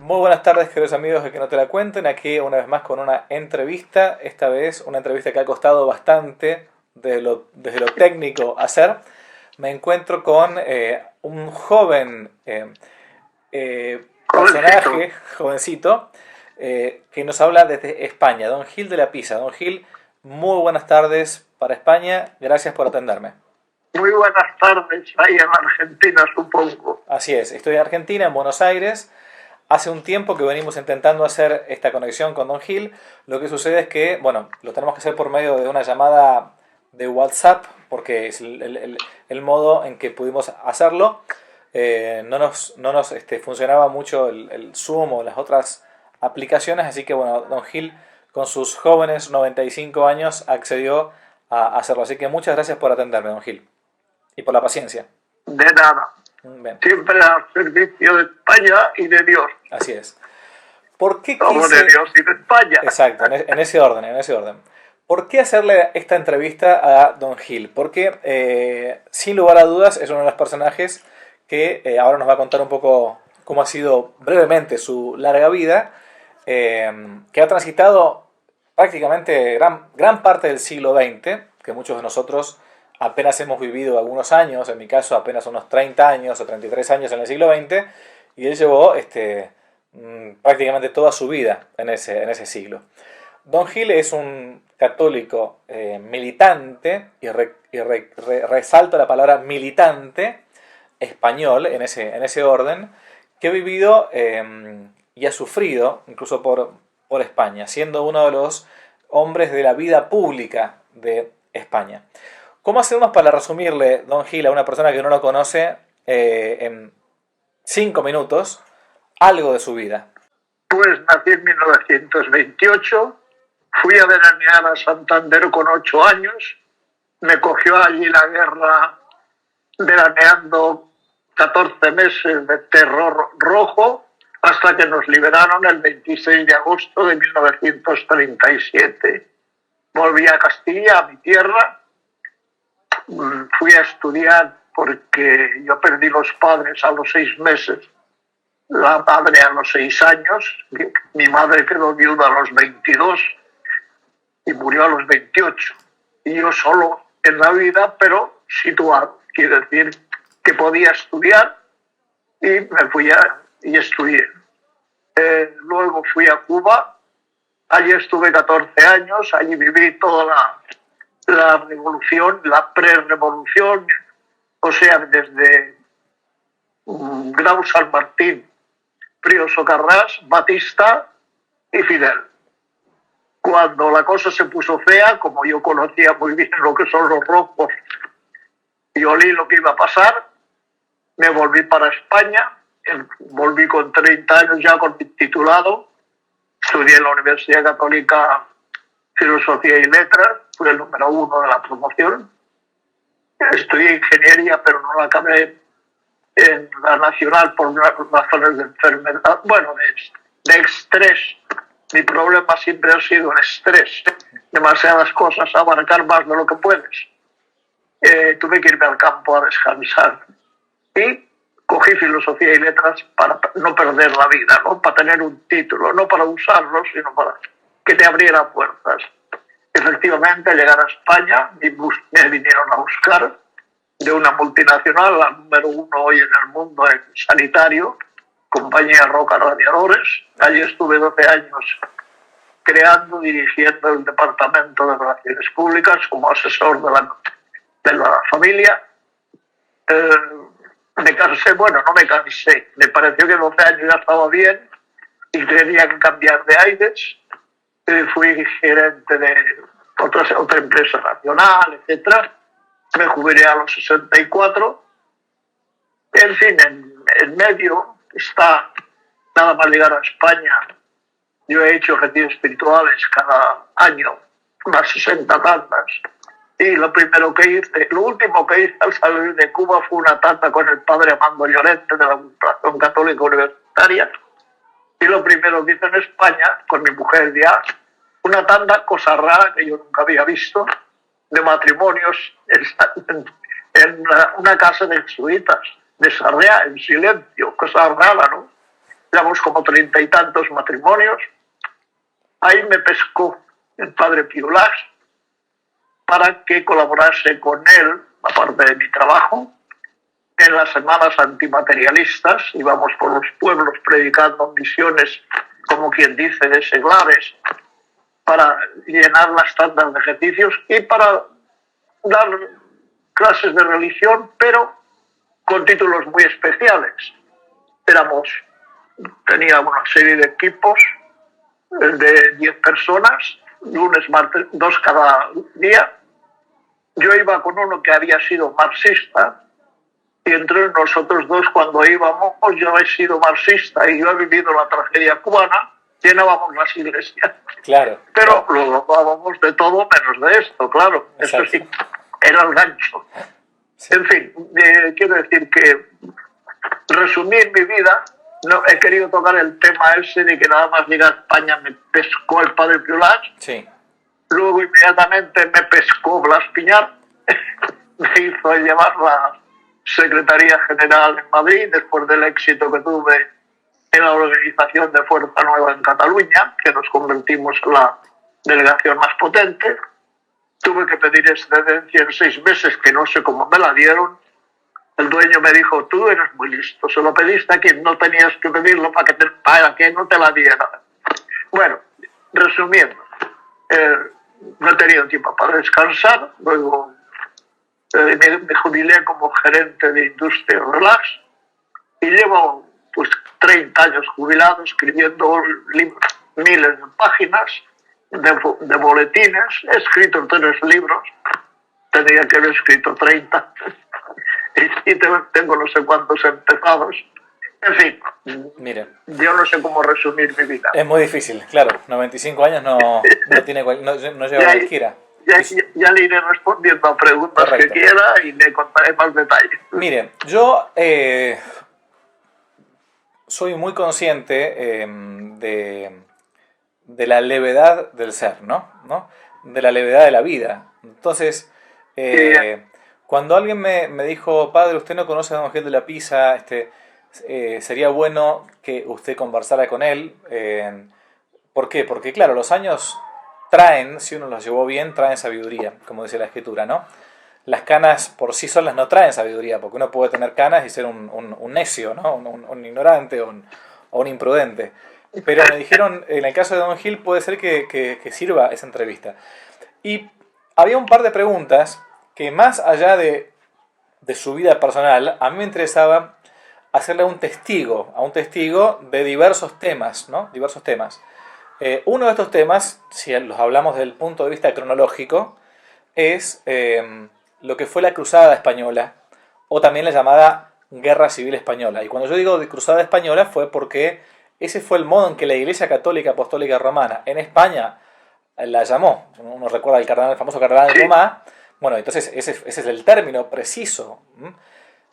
Muy buenas tardes, queridos amigos de Que No Te La Cuenten. Aquí una vez más con una entrevista. Esta vez una entrevista que ha costado bastante desde lo técnico hacer. Me encuentro con un joven Jovencito. personaje, jovencito, que nos habla desde España, Don Gil de la Pisa. Don Gil, muy buenas tardes para España. Gracias por atenderme. Muy buenas tardes, ahí en Argentina, supongo. Así es, estoy en Argentina, en Buenos Aires. Hace un tiempo que venimos intentando hacer esta conexión con Don Gil. Lo que sucede es que, bueno, lo tenemos que hacer por medio de una llamada de WhatsApp, porque es el modo en que pudimos hacerlo. No nos funcionaba mucho el Zoom o las otras aplicaciones, así que, bueno, Don Gil, con sus jóvenes 95 años, accedió a hacerlo. Así que muchas gracias por atenderme, Don Gil, y por la paciencia. De nada. Bien, Siempre al servicio de España y de Dios. así es. ¿Por qué Somos de quise...? Dios y de España. Exacto, en ese orden, en ese orden. ¿Por qué hacerle esta entrevista a Don Gil? Porque, sin lugar a dudas, es uno de los personajes que ahora nos va a contar un poco cómo ha sido brevemente su larga vida, que ha transitado prácticamente gran parte del siglo XX, que muchos de nosotros apenas hemos vivido algunos años, en mi caso apenas unos 30 años o 33 años en el siglo XX, y él llevó prácticamente toda su vida en ese siglo. Don Gil es un católico militante, resalto la palabra militante, español en ese orden, que ha vivido y ha sufrido incluso por España, siendo uno de los hombres de la vida pública de España. ¿Cómo hacemos para resumirle, Don Gil, a una persona que no lo conoce en 5 minutos, algo de su vida? Pues nací en 1928, fui a veranear a Santander con 8 años, me cogió allí la guerra veraneando 14 meses de terror rojo hasta que nos liberaron el 26 de agosto de 1937. Volví a Castilla, a mi tierra, fui a estudiar porque yo perdí los padres a los 6 meses, la madre a los 6 años, mi madre quedó viuda a los 22 y murió a los 28. Y yo solo en la vida, pero situado. Quiere decir que podía estudiar y me fui y estudié. Luego fui a Cuba, allí estuve 14 años, allí viví toda la revolución, la pre-revolución, o sea, desde Grau San Martín, Prío Socarrás, Batista y Fidel. Cuando la cosa se puso fea, como yo conocía muy bien lo que son los rojos y olí lo que iba a pasar, me volví para España, volví con 30 años ya con mi titulado, estudié en la Universidad Católica Filosofía y Letras, fui el número 1 de la promoción, estudié ingeniería pero no la acabé en la Nacional por razones de enfermedad, bueno, de estrés. Mi problema siempre ha sido el estrés, demasiadas cosas, abarcar más de lo que puedes. Tuve que irme al campo a descansar y cogí filosofía y letras para no perder la vida, ¿no? Para tener un título, no para usarlo, sino para que te abriera puertas. Efectivamente, al llegar a España, me vinieron a buscar de una multinacional, la número 1 hoy en el mundo en sanitario, compañía Roca Radiadores. Allí estuve 12 años creando, dirigiendo el Departamento de Relaciones Públicas como asesor de la familia. Me cansé, bueno, no me cansé, me pareció que 12 años ya estaba bien y tenía que cambiar de aires. Fui gerente de otra empresa nacional, etc. Me jubilé a los 64. En fin, en medio está, nada más llegar a España, yo he hecho retiros espirituales cada año, unas 60 tandas. Y lo último que hice al salir de Cuba fue una tanda con el padre Amando Llorente de la Administración Católica Universitaria. Y lo primero que hice en España, con mi mujer ya, una tanda, cosa rara que yo nunca había visto, de matrimonios en una casa de jesuitas, de Sarriá, en silencio, cosa rara, ¿no? llevamos como 30 y tantos matrimonios. Ahí me pescó el padre Piolás para que colaborase con él, aparte de mi trabajo, en las semanas antimaterialistas. Íbamos por los pueblos predicando misiones, como quien dice, de seglares, para llenar las tandas de ejercicios y para dar clases de religión, pero con títulos muy especiales. Tenía una serie de equipos de 10 personas, lunes, martes, 2 cada día. Yo iba con uno que había sido marxista, y entre nosotros dos, cuando íbamos, yo he sido marxista y yo he vivido la tragedia cubana, llenábamos las iglesias. Claro. Pero lo hablábamos de todo menos de esto, claro. Exacto. Eso sí, era el gancho. Sí. En fin, quiero decir que resumir mi vida, no he querido tocar el tema ese de que nada más llegar a España me pescó el padre Piolás. Sí. Luego inmediatamente me pescó Blas Piñar, me hizo llevar la Secretaría General en Madrid después del éxito que tuve en la organización de Fuerza Nueva en Cataluña, que nos convertimos en la delegación más potente. Tuve que pedir excedencia en 6 meses, que no sé cómo me la dieron. El dueño me dijo, tú eres muy listo, se lo pediste a quien no tenías que pedirlo para que no te la diera. Bueno, resumiendo, no he tenido tiempo para descansar, luego me jubilé como gerente de Industria Relax y llevo pues 30 años jubilado escribiendo miles de páginas de boletines. He escrito 3 libros, tenía que haber escrito 30 y tengo no sé cuántos empezados. En fin, mire, yo no sé cómo resumir mi vida. Es muy difícil, claro, 95 años no lleva cualquiera. Ya le iré respondiendo a preguntas. Correcto. Que quiera y le contaré más detalles. Mire, yo soy muy consciente de la levedad del ser, ¿no? De la levedad de la vida. Entonces, cuando alguien me dijo, padre, usted no conoce a don Gil de la Pisa, sería bueno que usted conversara con él. ¿Por qué? Porque, claro, los años traen, si uno los llevó bien, traen sabiduría, como dice la escritura, ¿no? Las canas por sí solas no traen sabiduría, porque uno puede tener canas y ser un necio, ¿no? Un ignorante o un imprudente. Pero me dijeron, en el caso de don Gil, puede ser que sirva esa entrevista. Y había un par de preguntas que, más allá de su vida personal, a mí me interesaba hacerle a un testigo de diversos temas, ¿no? Diversos temas. Uno de estos temas, si los hablamos desde el punto de vista cronológico, es lo que fue la Cruzada Española, o también la llamada Guerra Civil Española. Y cuando yo digo de Cruzada Española fue porque ese fue el modo en que la Iglesia Católica Apostólica Romana en España la llamó. Uno recuerda el famoso cardenal Gomá. Bueno, entonces ese es el término preciso.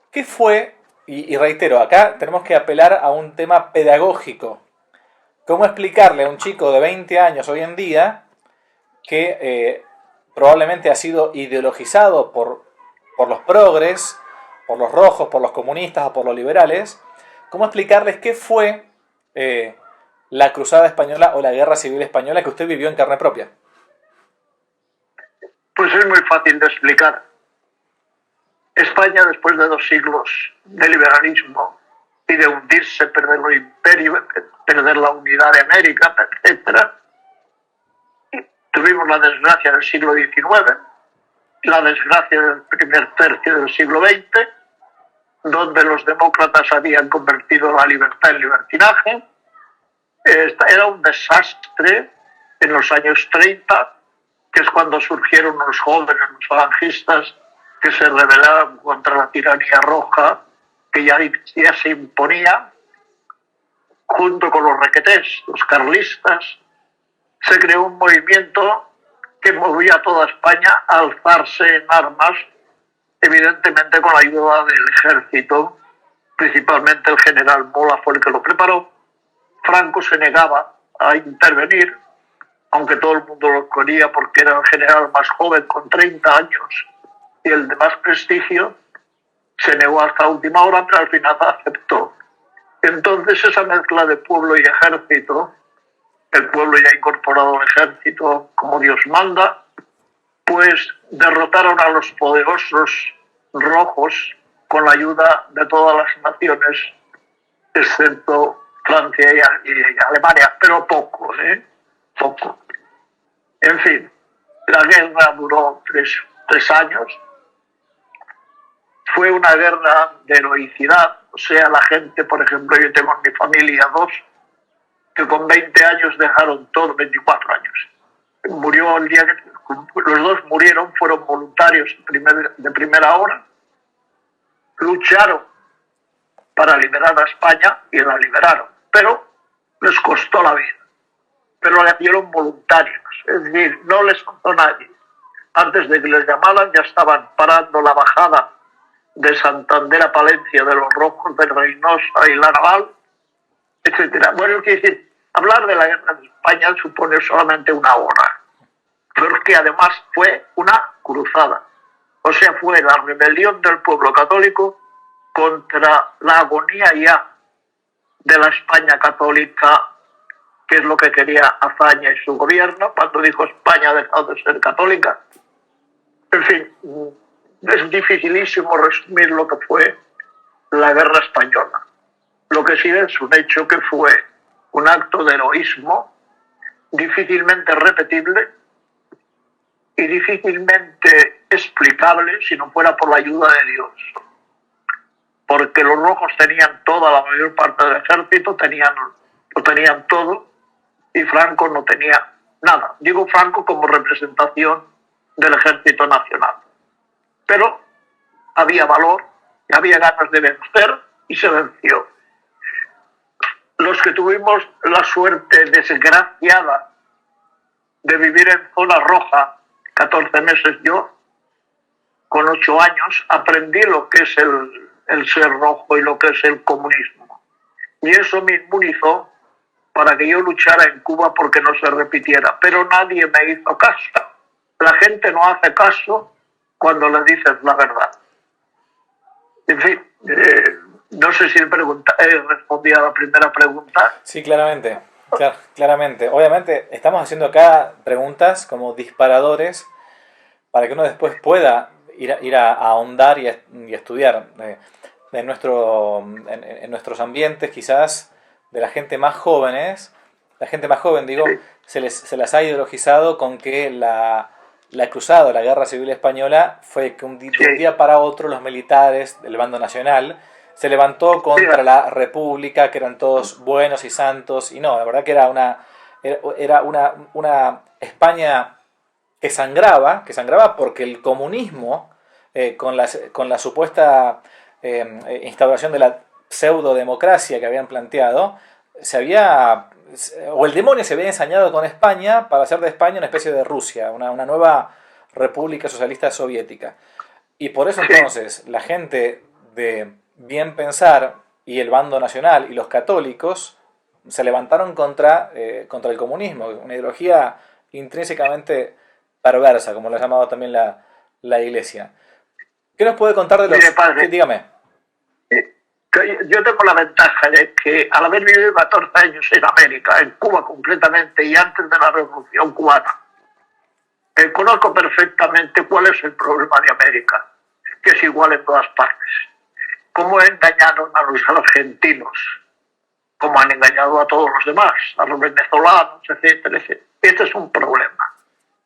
¿Qué fue? Y reitero, acá tenemos que apelar a un tema pedagógico. ¿Cómo explicarle a un chico de 20 años hoy en día que probablemente ha sido ideologizado por los progres, por los rojos, por los comunistas o por los liberales? ¿Cómo explicarles qué fue la Cruzada Española o la Guerra Civil Española que usted vivió en carne propia? Pues es muy fácil de explicar. España, después de 2 siglos de liberalismo y de hundirse, perder los imperios, perder la unidad de América, etc., tuvimos la desgracia del siglo XIX, la desgracia del primer tercio del siglo XX, donde los demócratas habían convertido la libertad en libertinaje. Era un desastre en los años 30, que es cuando surgieron los jóvenes, los falangistas, que se rebelaron contra la tiranía roja, que ya se imponía, junto con los requetés, los carlistas. Se creó un movimiento que movía a toda España a alzarse en armas, evidentemente con la ayuda del ejército, principalmente el general Mola fue el que lo preparó. Franco se negaba a intervenir, aunque todo el mundo lo quería porque era el general más joven, con 30 años, y el de más prestigio. Se negó hasta última hora, pero al final aceptó. Entonces esa mezcla de pueblo y ejército, el pueblo ya incorporado al ejército como Dios manda, pues derrotaron a los poderosos rojos con la ayuda de todas las naciones, excepto Francia y Alemania, pero poco, poco. En fin, la guerra duró tres años. Fue una guerra de heroicidad, o sea, la gente, por ejemplo, yo tengo en mi familia dos que con 20 años dejaron todo, 24 años. Murió el día que los dos murieron, fueron voluntarios de primera hora, lucharon para liberar a España y la liberaron, pero les costó la vida. Pero le dieron voluntarios, es decir, no les contó nadie. Antes de que les llamaran ya estaban parando la bajada de Santander a Palencia de los rojos de Reynosa y La Naval, etcétera. Bueno, quiero decir, hablar de la guerra de España supone solamente una hora, pero es que además fue una cruzada. O sea, fue la rebelión del pueblo católico contra la agonía ya de la España católica, que es lo que quería Azaña y su gobierno, cuando dijo España ha dejado de ser católica. En fin, es dificilísimo resumir lo que fue la guerra española. Lo que sí es un hecho que fue un acto de heroísmo difícilmente repetible y difícilmente explicable si no fuera por la ayuda de Dios. Porque los rojos tenían toda la mayor parte del ejército, lo tenían todo, y Franco no tenía nada. Digo Franco como representación del ejército nacional. Pero había valor, había ganas de vencer y se venció. Los que tuvimos la suerte desgraciada de vivir en zona roja, 14 meses yo, con 8 años, aprendí lo que es el ser rojo y lo que es el comunismo. Y eso me inmunizó para que yo luchara en Cuba porque no se repitiera. Pero nadie me hizo caso. La gente no hace caso cuando le dices la verdad. En fin, no sé si respondí a la primera pregunta. Sí, claramente. Claramente. Obviamente estamos haciendo acá preguntas como disparadores para que uno después pueda ir a ahondar y a estudiar en nuestros ambientes, quizás de la gente más jóvenes. La gente más joven, digo, se las ha ideologizado con que la cruzada, la guerra civil española, fue que de un día para otro los militares del bando nacional se levantó contra la república, que eran todos buenos y santos, y no, la verdad que era una España que sangraba porque el comunismo, con la supuesta instauración de la pseudodemocracia que habían planteado, o el demonio se había ensañado con España para hacer de España una especie de Rusia, una nueva república socialista soviética. Y por eso entonces la gente de bien pensar y el bando nacional y los católicos se levantaron contra el comunismo, una ideología intrínsecamente perversa, como lo ha llamado también la Iglesia. ¿Qué nos puede contar de los...? Mire, padre, dígame. Yo tengo la ventaja de que al haber vivido 14 años en América, en Cuba concretamente, y antes de la Revolución Cubana, conozco perfectamente cuál es el problema de América, que es igual en todas partes. Cómo engañaron a los argentinos, cómo han engañado a todos los demás, a los venezolanos, etcétera, etcétera. Este es un problema.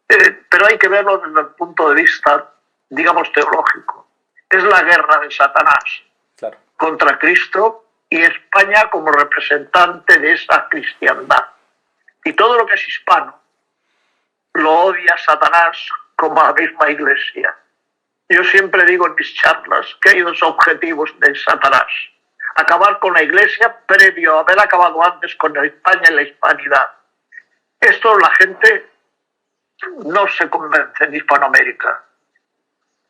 Pero hay que verlo desde el punto de vista, digamos, teológico. Es la guerra de Satanás. Claro. Contra Cristo y España como representante de esa cristiandad. Y todo lo que es hispano lo odia Satanás como a la misma Iglesia. Yo siempre digo en mis charlas que hay dos objetivos de Satanás. Acabar con la Iglesia previo a haber acabado antes con España y la hispanidad. Esto la gente no se convence en Hispanoamérica.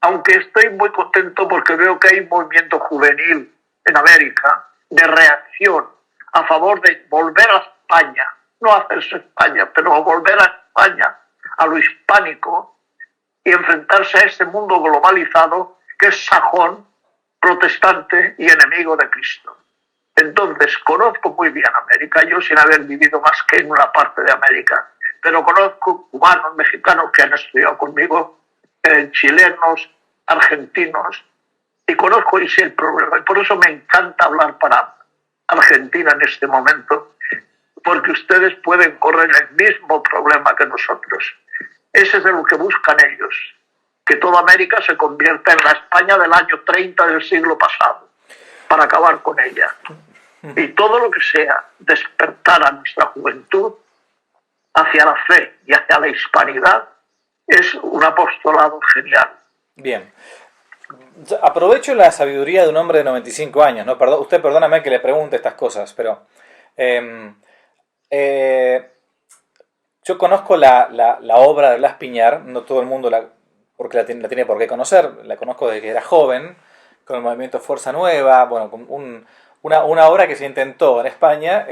Aunque estoy muy contento porque veo que hay un movimiento juvenil en América de reacción a favor de volver a España, no hacerse España, pero volver a España, a lo hispánico, y enfrentarse a este mundo globalizado que es sajón, protestante y enemigo de Cristo. Entonces, conozco muy bien América, yo sin haber vivido más que en una parte de América, pero conozco cubanos, mexicanos que han estudiado conmigo, chilenos, argentinos, y conozco y sé el problema. Y por eso me encanta hablar para Argentina en este momento, porque ustedes pueden correr el mismo problema que nosotros. Ese es de lo que buscan ellos, que toda América se convierta en la España del año 30 del siglo pasado, para acabar con ella. Y todo lo que sea despertar a nuestra juventud hacia la fe y hacia la hispanidad es un apostolado genial. Bien. Aprovecho la sabiduría de un hombre de 95 años, ¿no? Usted perdóname que le pregunte estas cosas, pero yo conozco la obra de Blas Piñar, no todo el mundo porque la tiene por qué conocer, la conozco desde que era joven, con el movimiento Fuerza Nueva, bueno, con una obra que se intentó en España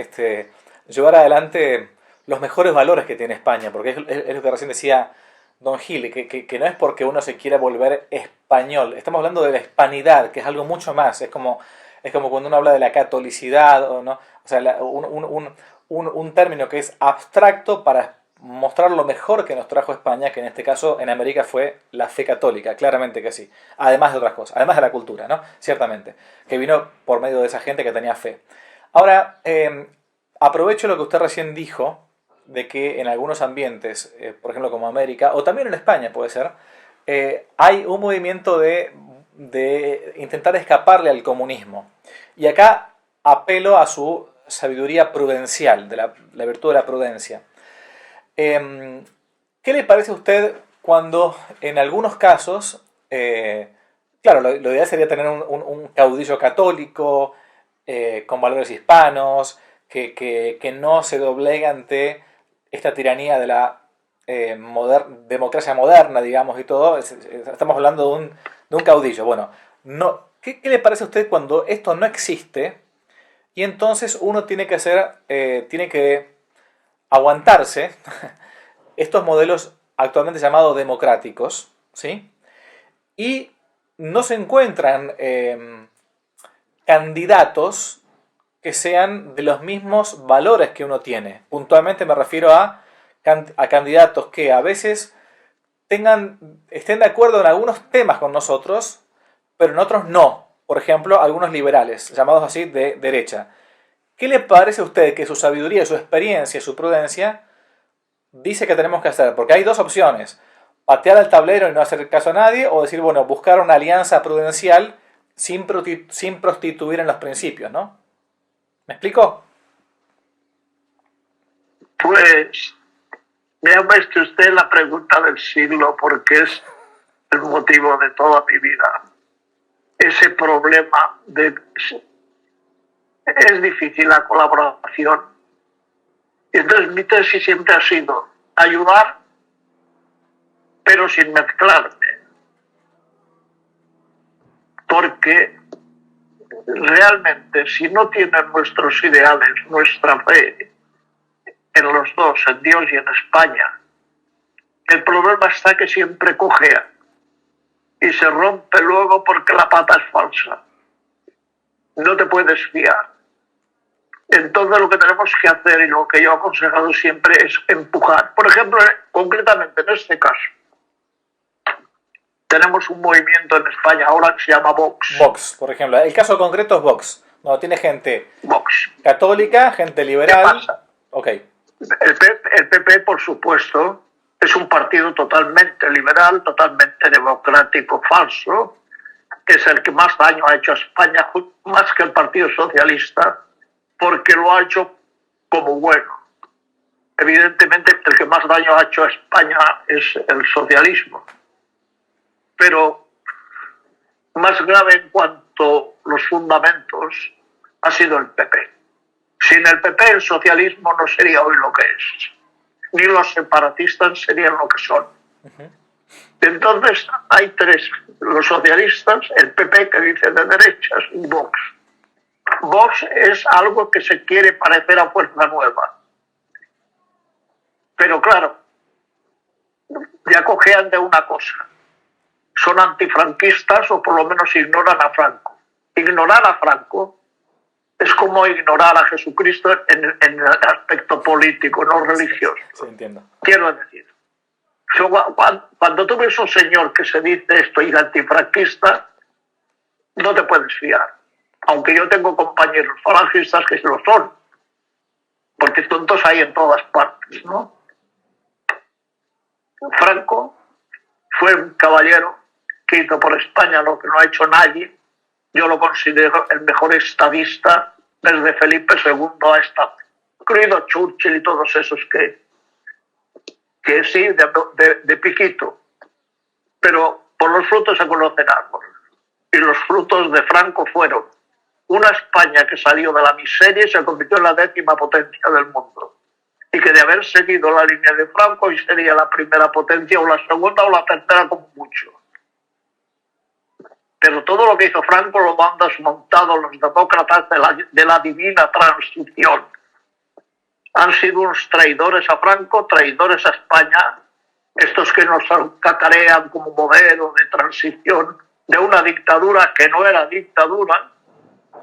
llevar adelante los mejores valores que tiene España, porque es lo que recién decía Don Gil, que no es porque uno se quiera volver español, estamos hablando de la hispanidad, que es algo mucho más, es como cuando uno habla de la catolicidad, o no, o sea, un término que es abstracto para mostrar lo mejor que nos trajo España, que en este caso en América fue la fe católica, claramente que sí, además de otras cosas, además de la cultura, ¿no? Ciertamente, que vino por medio de esa gente que tenía fe. Ahora, aprovecho lo que usted recién dijo, de que en algunos ambientes, por ejemplo como América, o también en España puede ser, hay un movimiento de intentar escaparle al comunismo. Y acá apelo a su sabiduría prudencial, de la virtud de la prudencia. ¿Qué le parece a usted cuando en algunos casos, claro, lo ideal sería tener un caudillo católico, con valores hispanos, que no se doblega ante esta tiranía de la democracia moderna, digamos, y todo? Estamos hablando de un caudillo. Bueno, no, ¿qué le parece a usted cuando esto no existe y entonces uno tiene que aguantarse estos modelos actualmente llamados democráticos, ¿sí? Y no se encuentran candidatos que sean de los mismos valores que uno tiene? Puntualmente me refiero a candidatos que a veces estén de acuerdo en algunos temas con nosotros, pero en otros no. Por ejemplo, algunos liberales, llamados así de derecha. ¿Qué le parece a usted que su sabiduría, su experiencia, su prudencia dice que tenemos que hacer? Porque hay dos opciones: patear al tablero y no hacer caso a nadie, o decir, bueno, buscar una alianza prudencial sin prostituir en los principios, ¿no? ¿Me explico? Pues me ha puesto usted la pregunta del siglo, porque es el motivo de toda mi vida. Ese problema es difícil la colaboración. Entonces mi tesis siempre ha sido ayudar, pero sin mezclarme. Porque realmente, si no tienen nuestros ideales, nuestra fe en los dos, en Dios y en España, el problema está que siempre cojea y se rompe luego porque la pata es falsa. No te puedes fiar. Entonces lo que tenemos que hacer, y lo que yo he aconsejado siempre, es empujar. Por ejemplo, concretamente en este caso, tenemos un movimiento en España ahora que se llama Vox. Vox, por ejemplo. El caso concreto es Vox. No, tiene gente Vox. católica, gente liberal. ¿Qué pasa? Ok. El PP, por supuesto, es un partido totalmente liberal, totalmente democrático, falso. Es el que más daño ha hecho a España, más que el Partido Socialista, porque lo ha hecho como bueno. Evidentemente, el que más daño ha hecho a España es el socialismo. Pero más grave en cuanto a los fundamentos ha sido el PP. Sin el PP el socialismo no sería hoy lo que es, ni los separatistas serían lo que son. Entonces hay tres: los socialistas, el PP, que dice de derechas, y Vox. Vox es algo que se quiere parecer a Fuerza Nueva. Pero claro, ya cojean de una cosa: son antifranquistas, o por lo menos ignoran a Franco. Ignorar a Franco Es como ignorar a Jesucristo en el aspecto político, no religioso. Sí, entiendo. Quiero decir, cuando tú ves un señor que se dice estoy antifranquista, no te puedes fiar. Aunque yo tengo compañeros falangistas que lo son, porque tontos hay en todas partes, ¿no? Franco fue un caballero que hizo por España lo que no ha hecho nadie. Yo lo considero el mejor estadista desde Felipe II a esta, incluido Churchill y todos esos que sí, de piquito. Pero por los frutos se conocen árboles. Y los frutos de Franco fueron una España que salió de la miseria y se convirtió en la 10ª potencia del mundo. Y que de haber seguido la línea de Franco hoy sería la primera potencia o la segunda o la tercera como mucho. Pero todo lo que hizo Franco lo han desmontado los demócratas de la divina transición. Han sido unos traidores a Franco, traidores a España, estos que nos cacarean como modelo de transición de una dictadura que no era dictadura,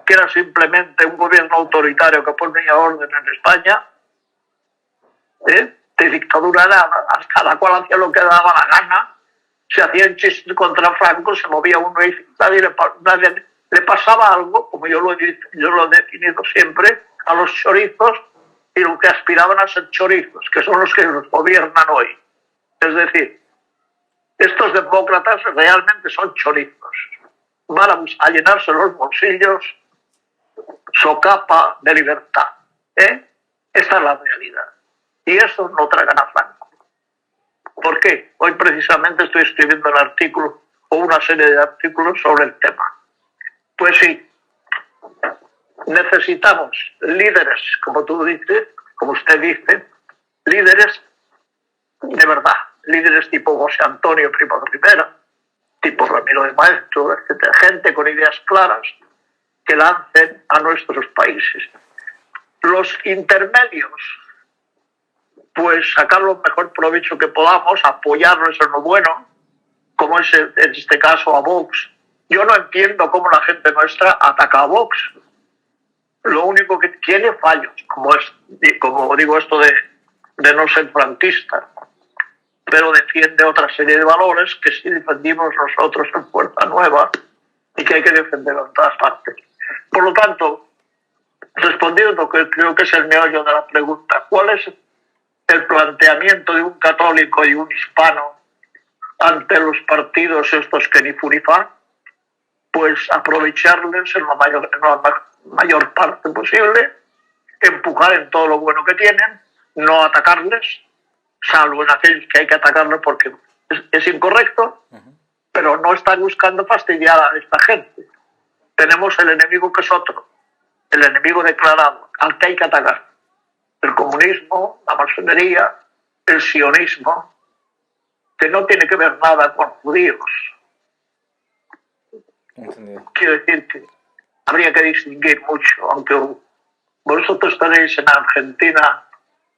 que era simplemente un gobierno autoritario que ponía orden en España. De dictadura nada, cada cual hacía lo que daba la gana. Se hacían chistes contra Franco, se movía uno y nadie le pasaba algo, como yo lo he definido siempre, a los chorizos y los que aspiraban a ser chorizos, que son los que nos gobiernan hoy. Es decir, estos demócratas realmente son chorizos. Van a llenarse los bolsillos, socapa de libertad. Esta es la realidad. Y eso no tragan a Franco. ¿Por qué? Hoy precisamente estoy escribiendo un artículo o una serie de artículos sobre el tema. Pues sí, necesitamos líderes, como tú dices, como usted dice, líderes de verdad, líderes tipo José Antonio Primo de Rivera, tipo Ramiro de Maeztu, etc. Gente con ideas claras que lancen a nuestros países. Los intermedios, pues sacar lo mejor provecho que podamos, apoyarlos en lo bueno, como es en este caso a Vox. Yo no entiendo cómo la gente nuestra ataca a Vox. Lo único que tiene fallos, como digo esto de no ser franquista, pero defiende otra serie de valores que sí defendimos nosotros en Fuerza Nueva y que hay que defender en todas partes. Por lo tanto, respondiendo que creo que es el meollo de la pregunta, ¿cuál es el planteamiento de un católico y un hispano ante los partidos estos que ni fu ni fa? Pues aprovecharles en la mayor parte posible, empujar en todo lo bueno que tienen, no atacarles, salvo en aquellos que hay que atacarlos porque es incorrecto, pero no están buscando fastidiar a esta gente. Tenemos el enemigo que es otro, el enemigo declarado, al que hay que atacar. El comunismo, la masonería, el sionismo, que no tiene que ver nada con judíos. Entendido. Quiero decir que habría que distinguir mucho, aunque vosotros tenéis en Argentina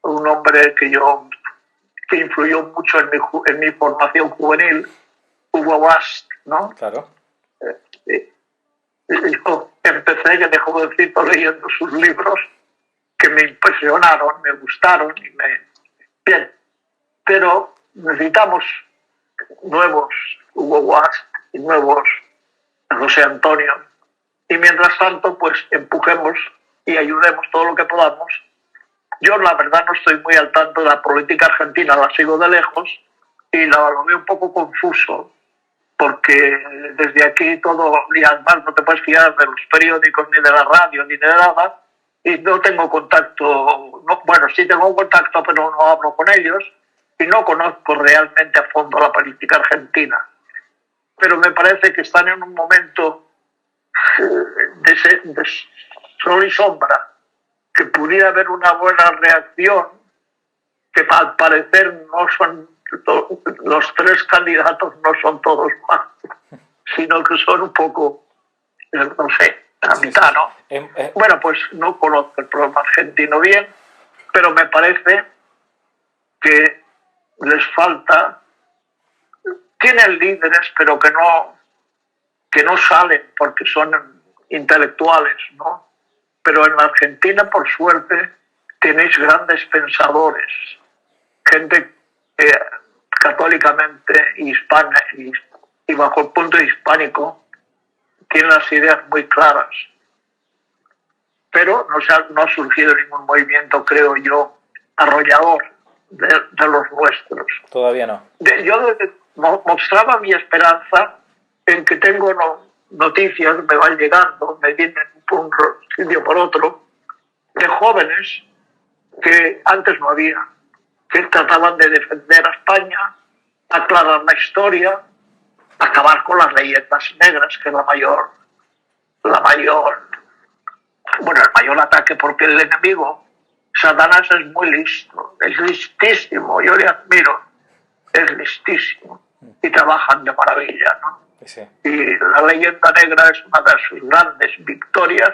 un hombre que influyó mucho en mi formación juvenil, Hugo Bast, ¿no? Claro. Yo empecé de jovencito leyendo sus libros que me impresionaron, me gustaron Bien, pero necesitamos nuevos Hugo Bast y nuevos José Antonio, y mientras tanto pues empujemos y ayudemos todo lo que podamos. Yo la verdad no estoy muy al tanto de la política argentina, la sigo de lejos y lo veo un poco confuso, porque desde aquí todo, y además no te puedes fiar de los periódicos, ni de la radio, ni de nada, y no tengo contacto, bueno, sí tengo contacto, pero no hablo con ellos, y no conozco realmente a fondo la política argentina. Pero me parece que están en un momento de sol y sombra, que pudiera haber una buena reacción, que al parecer no son los tres candidatos, no son todos más, sino que son un poco, no sé, la mitad, ¿no? Bueno, pues no conozco el problema argentino bien, pero me parece que les falta, tienen líderes, pero que no salen porque son intelectuales, ¿no? pero en la Argentina, por suerte, tenéis grandes pensadores, gente católicamente hispana y bajo el punto hispánico tiene las ideas muy claras. Pero no ha surgido ningún movimiento, creo yo, arrollador de los nuestros. Todavía no. Yo mostraba mi esperanza en que tengo noticias, me van llegando, me vienen por un sitio por otro, de jóvenes que antes no había, que trataban de defender a España, aclarar la historia, acabar con las leyendas negras, que es el mayor ataque, porque el enemigo, Satanás, es muy listo, es listísimo, yo le admiro, es listísimo, y trabajan de maravilla, ¿no? Sí. Y la leyenda negra es una de sus grandes victorias,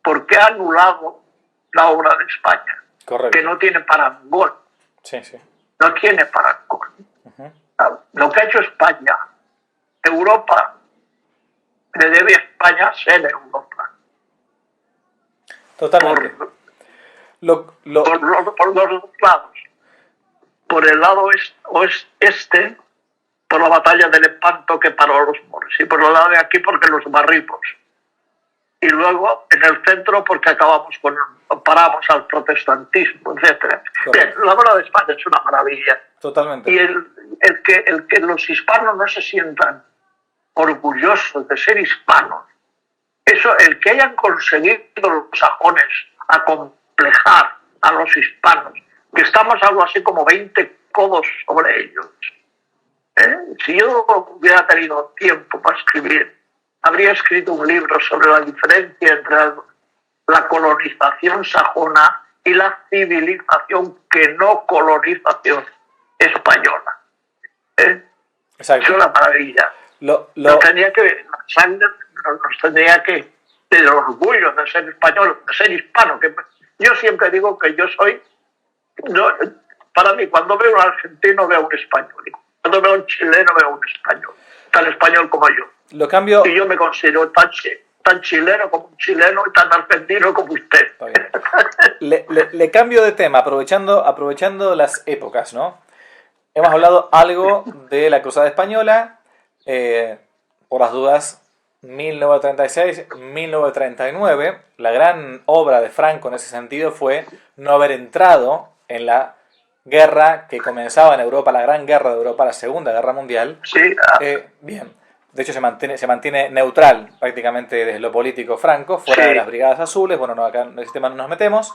porque ha anulado la obra de España, Correcto. que no tiene parangón. Sí, sí. No tiene parangón. Lo que ha hecho España, Europa, le debe a España ser Europa. Totalmente. Por los dos lados. Por el lado este, por la batalla de Lepanto, que paró a los moros, y por el lado de aquí porque los barrimos. Y luego en el centro porque paramos al protestantismo, etc. Bien, la obra de España es una maravilla. Totalmente. Y el que los hispanos no se sientan orgullosos de ser hispanos, el que hayan conseguido los sajones acomplejar a los hispanos, que estamos algo así como 20 codos sobre ellos. Si yo hubiera tenido tiempo para escribir, habría escrito un libro sobre la diferencia entre la colonización sajona y la civilización que no colonización española. Exacto. Es una maravilla. Nos tendría que tener orgullo de ser español, de ser hispano. Que yo siempre digo que yo soy, para mí, cuando veo un argentino veo un español, y cuando veo un chileno veo un español, tan español como yo. Y yo me considero tan chileno como un chileno y tan argentino como usted. Le cambio de tema, aprovechando las épocas, ¿no? Hemos hablado algo de la Cruzada Española, por las dudas, 1936, 1939. La gran obra de Franco en ese sentido fue no haber entrado en la guerra que comenzaba en Europa, la gran guerra de Europa, la Segunda Guerra Mundial. Sí. Bien. De hecho, se mantiene neutral prácticamente desde lo político Franco, fuera de las Brigadas Azules. Bueno, no, acá en el tema no nos metemos.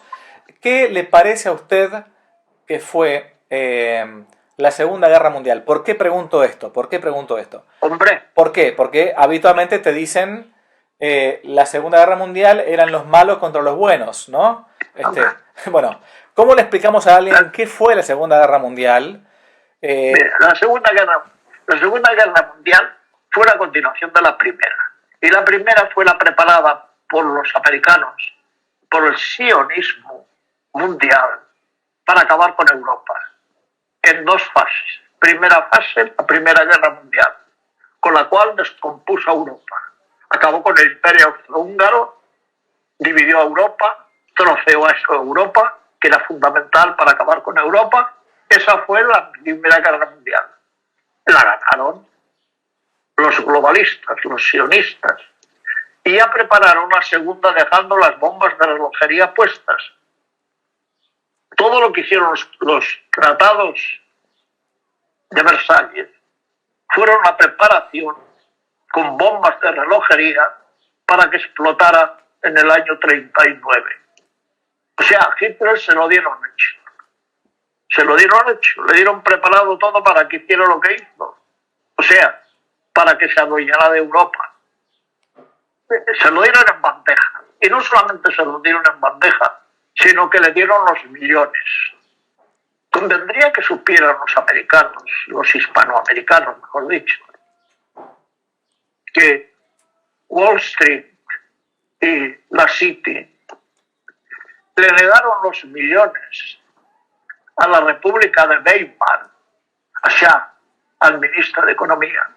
¿Qué le parece a usted que fue la Segunda Guerra Mundial? ¿Por qué pregunto esto? Hombre. ¿Por qué? Porque habitualmente te dicen la Segunda Guerra Mundial eran los malos contra los buenos, ¿no? Bueno, ¿cómo le explicamos a alguien qué fue la Segunda Guerra Mundial? La Segunda Guerra Mundial fue la continuación de la primera. Y la primera fue la preparada por los americanos, por el sionismo mundial, para acabar con Europa, en dos fases. Primera fase, la Primera Guerra Mundial, con la cual descompuso a Europa. Acabó con el Imperio Austrohúngaro, dividió a Europa, troceó a Europa, que era fundamental para acabar con Europa. Esa fue la Primera Guerra Mundial. La ganaron los globalistas, los sionistas, y ya prepararon una segunda dejando las bombas de relojería puestas. Todo lo que hicieron los tratados de Versalles fueron una preparación con bombas de relojería para que explotara en el año 39. O sea, a Hitler se lo dieron hecho. Le dieron preparado todo para que hiciera lo que hizo. O sea, para que se adueñara de Europa. Se lo dieron en bandeja. Y no solamente se lo dieron en bandeja, sino que le dieron los millones. Convendría que supieran los americanos, los hispanoamericanos, mejor dicho, que Wall Street y la City le negaron los millones a la República de Weimar, allá al ministro de Economía.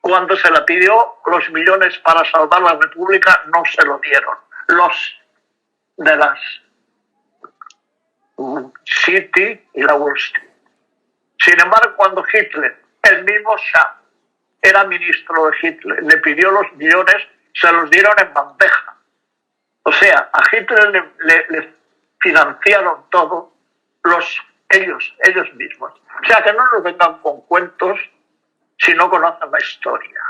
Cuando se le pidió los millones para salvar la República, no se lo dieron. Los de las City y la Wall Street. Sin embargo, cuando Hitler, el mismo Shah, era ministro de Hitler, le pidió los millones, se los dieron en bandeja. O sea, a Hitler le financiaron todo ellos mismos. O sea, que no nos vengan con cuentos si no conocen la historia.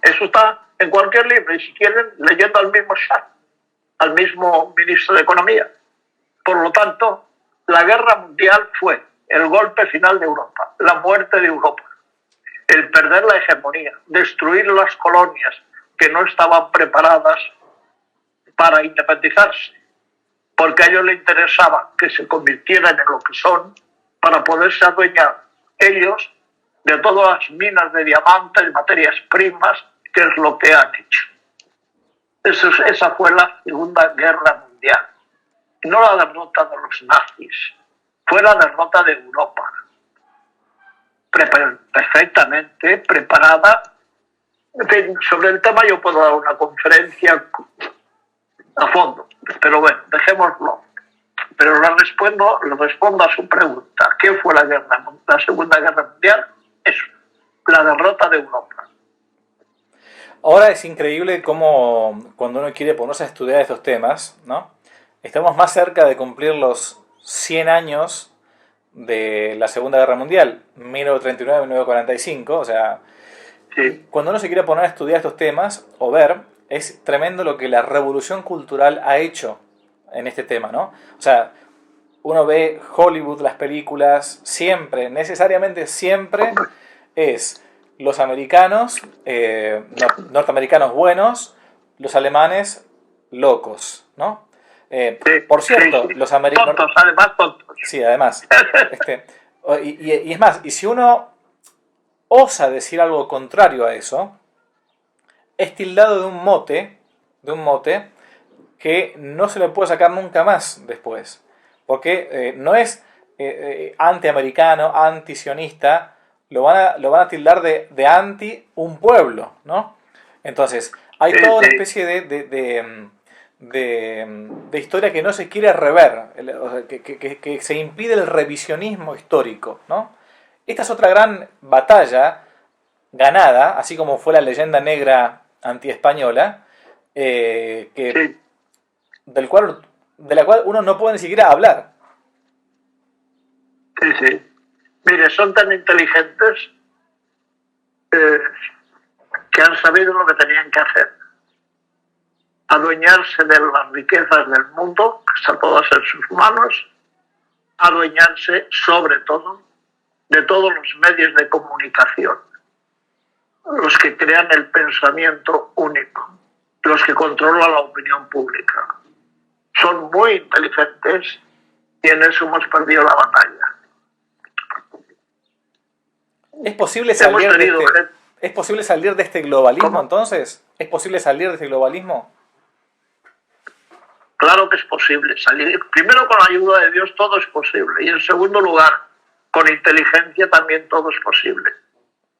Eso está en cualquier libro, y si quieren, leyendo al mismo Shah, al mismo ministro de Economía. Por lo tanto, la guerra mundial fue el golpe final de Europa, la muerte de Europa, el perder la hegemonía, destruir las colonias que no estaban preparadas para independizarse, porque a ellos les interesaba que se convirtieran en lo que son para poderse adueñar ellos de todas las minas de diamantes y materias primas, que es lo que han hecho. Esa fue la Segunda Guerra Mundial. No la derrota de los nazis, fue la derrota de Europa. Perfectamente preparada. En fin, sobre el tema yo puedo dar una conferencia a fondo, pero bueno, dejémoslo. Pero le respondo a su pregunta. ¿Qué fue la Segunda Guerra Mundial? Eso, la derrota de Europa. Ahora es increíble cómo cuando uno quiere ponerse a estudiar estos temas, ¿no? Estamos más cerca de cumplir los 100 años de la Segunda Guerra Mundial, 1939-1945, o sea, Sí. Cuando uno se quiere poner a estudiar estos temas o ver, es tremendo lo que la revolución cultural ha hecho en este tema, ¿no? O sea, uno ve Hollywood, las películas, siempre, necesariamente siempre es los americanos, norteamericanos buenos, los alemanes locos, ¿no? Por cierto, Sí. los americanos... Tontos, además tontos. Sí, además. Y es más, y si uno osa decir algo contrario a eso, es tildado de un mote que no se le puede sacar nunca más después. Porque no es antiamericano, antisionista, lo van a tildar de anti un pueblo, ¿no? Entonces, hay toda una especie de historia que no se quiere rever, que se impide el revisionismo histórico, ¿no? Esta es otra gran batalla ganada, así como fue la leyenda negra antiespañola, de la cual uno no puede ni siquiera hablar. Sí. Mire, son tan inteligentes que han sabido lo que tenían que hacer. Adueñarse de las riquezas del mundo, que están todas en sus manos, adueñarse sobre todo de todos los medios de comunicación, los que crean el pensamiento único, los que controlan la opinión pública. Son muy inteligentes y en eso hemos perdido la batalla. ¿Es posible salir de este globalismo, ¿Cómo? entonces? ¿Es posible salir de este globalismo? Claro que es posible salir. Primero, con la ayuda de Dios todo es posible. Y en segundo lugar, con inteligencia también todo es posible.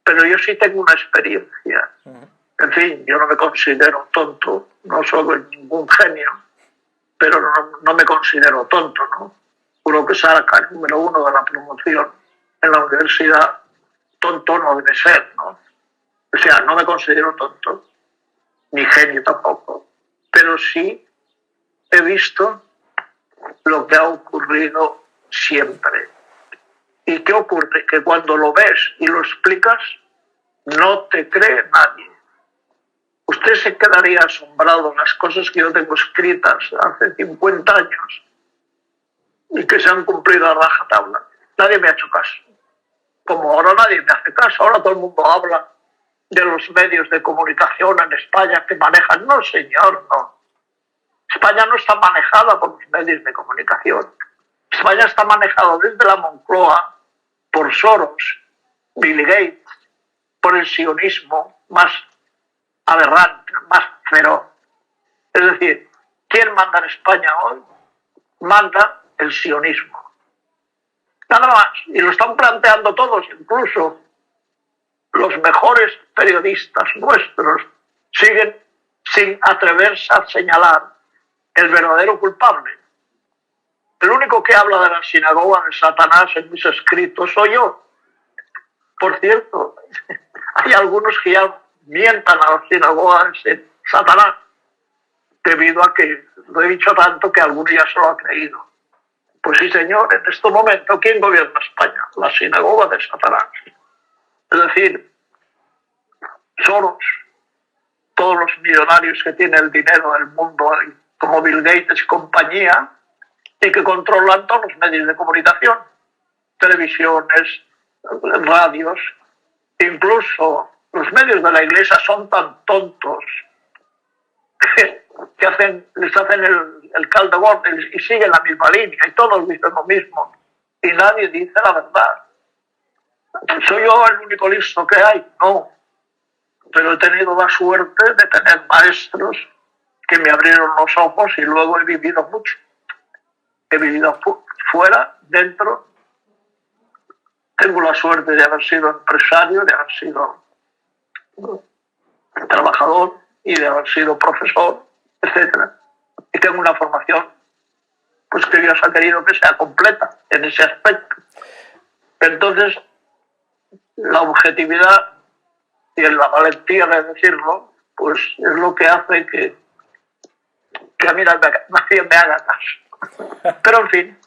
Pero yo sí tengo una experiencia. En fin, yo no me considero tonto, no soy ningún genio, pero no me considero tonto, ¿no? Uno que saca el número 1 de la promoción en la universidad, tonto no debe ser, ¿no? O sea, no me considero tonto, ni genio tampoco, pero sí he visto lo que ha ocurrido siempre. ¿Y qué ocurre? Que cuando lo ves y lo explicas, no te cree nadie. Usted se quedaría asombrado en las cosas que yo tengo escritas hace 50 años y que se han cumplido a rajatabla. Nadie me ha hecho caso. Como ahora nadie me hace caso, ahora todo el mundo habla de los medios de comunicación en España que manejan. No, señor, no. España no está manejada por los medios de comunicación. España está manejada desde la Moncloa por Soros, Bill Gates, por el sionismo más aberrante, más feroz. Es decir, ¿quién manda en España hoy? Manda el sionismo. Nada más. Y lo están planteando todos, incluso los mejores periodistas nuestros siguen sin atreverse a señalar el verdadero culpable. El único que habla de la sinagoga de Satanás en mis escritos soy yo. Por cierto, hay algunos que ya mientan a la sinagoga de Satanás, debido a que lo he dicho tanto que alguno ya se lo ha creído. Pues sí, señor, en este momento, ¿quién gobierna España? La sinagoga de Satanás. Es decir, Soros, todos los millonarios que tienen el dinero del mundo, como Bill Gates y compañía, y que controlan todos los medios de comunicación, televisiones, radios, incluso los medios de la Iglesia son tan tontos que les hacen el caldo gordo y siguen la misma línea y todos dicen lo mismo y nadie dice la verdad. ¿Soy yo el único listo que hay? No, pero he tenido la suerte de tener maestros que me abrieron los ojos y luego he vivido mucho. He vivido fuera, dentro. Tengo la suerte de haber sido empresario, de haber sido trabajador y de haber sido profesor, etc. Y tengo una formación pues que Dios ha querido que sea completa en ese aspecto. Entonces, la objetividad y la valentía de decirlo, pues es lo que hace que a mí nadie me haga caso. Pero en fin.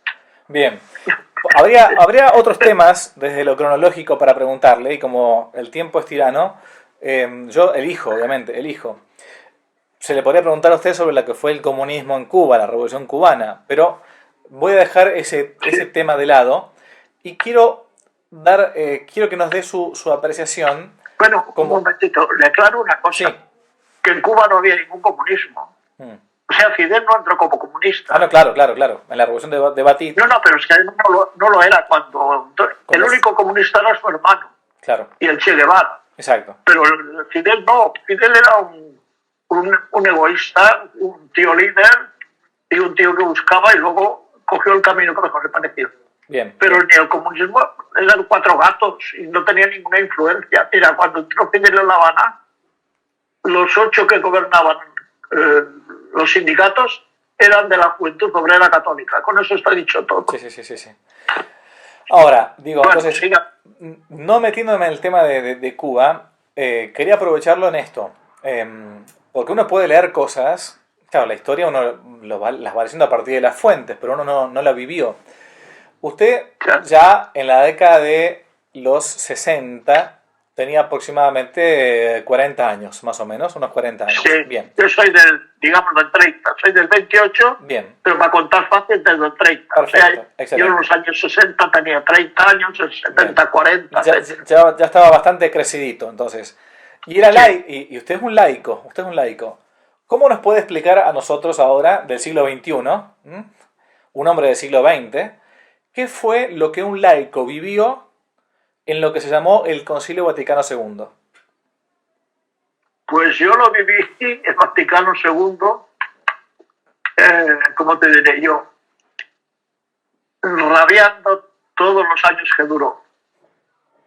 Bien. Habría otros temas desde lo cronológico para preguntarle, y como el tiempo es tirano, yo elijo. Se le podría preguntar a usted sobre lo que fue el comunismo en Cuba, la Revolución Cubana, pero voy a dejar ese tema de lado y quiero que nos dé su apreciación. Bueno, un momentito, le aclaro una cosa, sí. Que en Cuba no había ningún comunismo. O sea, Fidel no entró como comunista. Ah, no, claro, en la Revolución de Batí. No, pero es que él no lo era cuando... El único comunista era su hermano. Claro. Y el Che Guevara. Exacto. Pero Fidel no, Fidel era un egoísta, un tío líder y un tío que buscaba y luego cogió el camino que mejor le pareció. Bien. Pero el neocomunismo eran 4 gatos y no tenía ninguna influencia. Mira, cuando entró Fidel en La Habana, los 8 que gobernaban los sindicatos eran de la Juventud Obrera Católica. Con eso está dicho todo. Sí. Ahora, digo, bueno, entonces, siga. No metiéndome en el tema de Cuba, quería aprovecharlo en esto. Porque uno puede leer cosas, claro, la historia uno las va leyendo a partir de las fuentes, pero uno no la vivió. Usted ya en la década de los 60 tenía aproximadamente 40 años, más o menos, unos 40 años. Sí, bien. Yo soy del 30, soy del 28, bien. Pero para contar fácil desde el 30. Perfecto, o sea, yo en los años 60 tenía 30 años, en 70, bien. 40. Ya estaba bastante crecidito, entonces. Y era y usted es un laico, ¿Cómo nos puede explicar a nosotros ahora, del siglo XXI, un hombre del siglo XX, qué fue lo que un laico vivió en lo que se llamó el Concilio Vaticano II? Pues yo lo viví en el Vaticano II, ¿cómo te diré yo? Rabiando todos los años que duró.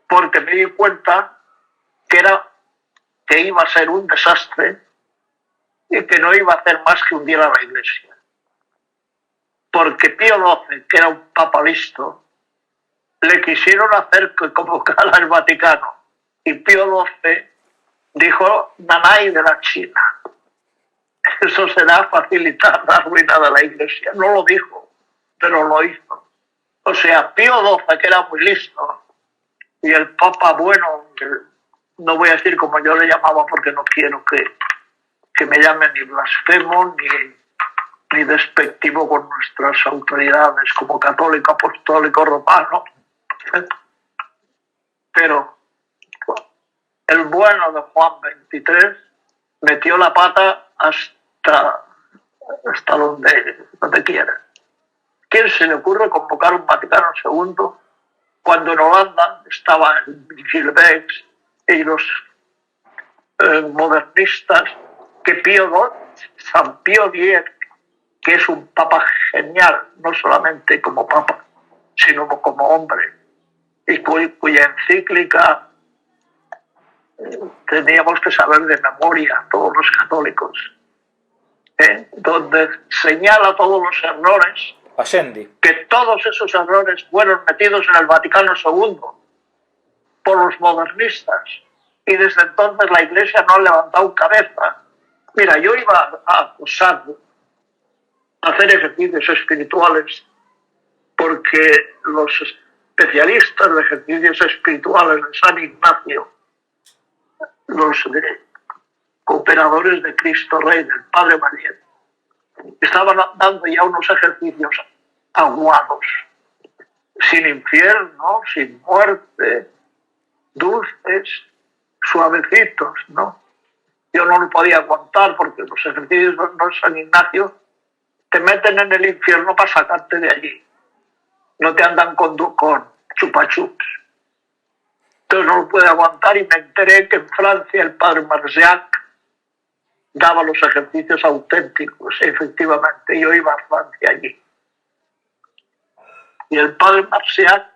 Porque me di cuenta que iba a ser un desastre y que no iba a hacer más que hundir a la Iglesia. Porque Pío XII, que era un papa listo, le quisieron hacer que convocara el Vaticano. Y Pío XII dijo, nanay de la China. Eso será facilitar la ruina de la Iglesia. No lo dijo, pero lo hizo. O sea, Pío XII, que era muy listo, y el papa bueno, no voy a decir como yo le llamaba porque no quiero que me llamen ni blasfemo ni despectivo con nuestras autoridades como católico, apostólico, romano. Pero el bueno de Juan XXIII metió la pata hasta donde quiera. ¿Quién se le ocurre convocar un Vaticano II cuando en Holanda estaban Gilbert y los modernistas que San Pío X, que es un papa genial, no solamente como papa, sino como hombre, y cuya encíclica teníamos que saber de memoria todos los católicos. donde señala todos los errores, Allende. que todos esos errores fueron metidos en el Vaticano II por los modernistas, y desde entonces la Iglesia no ha levantado cabeza. Mira, yo iba a acusar, a hacer ejercicios espirituales, porque los especialistas de ejercicios espirituales de San Ignacio, los cooperadores de Cristo Rey, del Padre María, estaban dando ya unos ejercicios aguados, sin infierno, sin muerte, dulces, suavecitos, ¿no? Yo no lo podía aguantar porque los ejercicios de San Ignacio te meten en el infierno para sacarte de allí. No te andan con chupachups. Entonces no lo pude aguantar y me enteré que en Francia el padre Marciac daba los ejercicios auténticos. Efectivamente, yo iba a Francia allí. Y el padre Marciac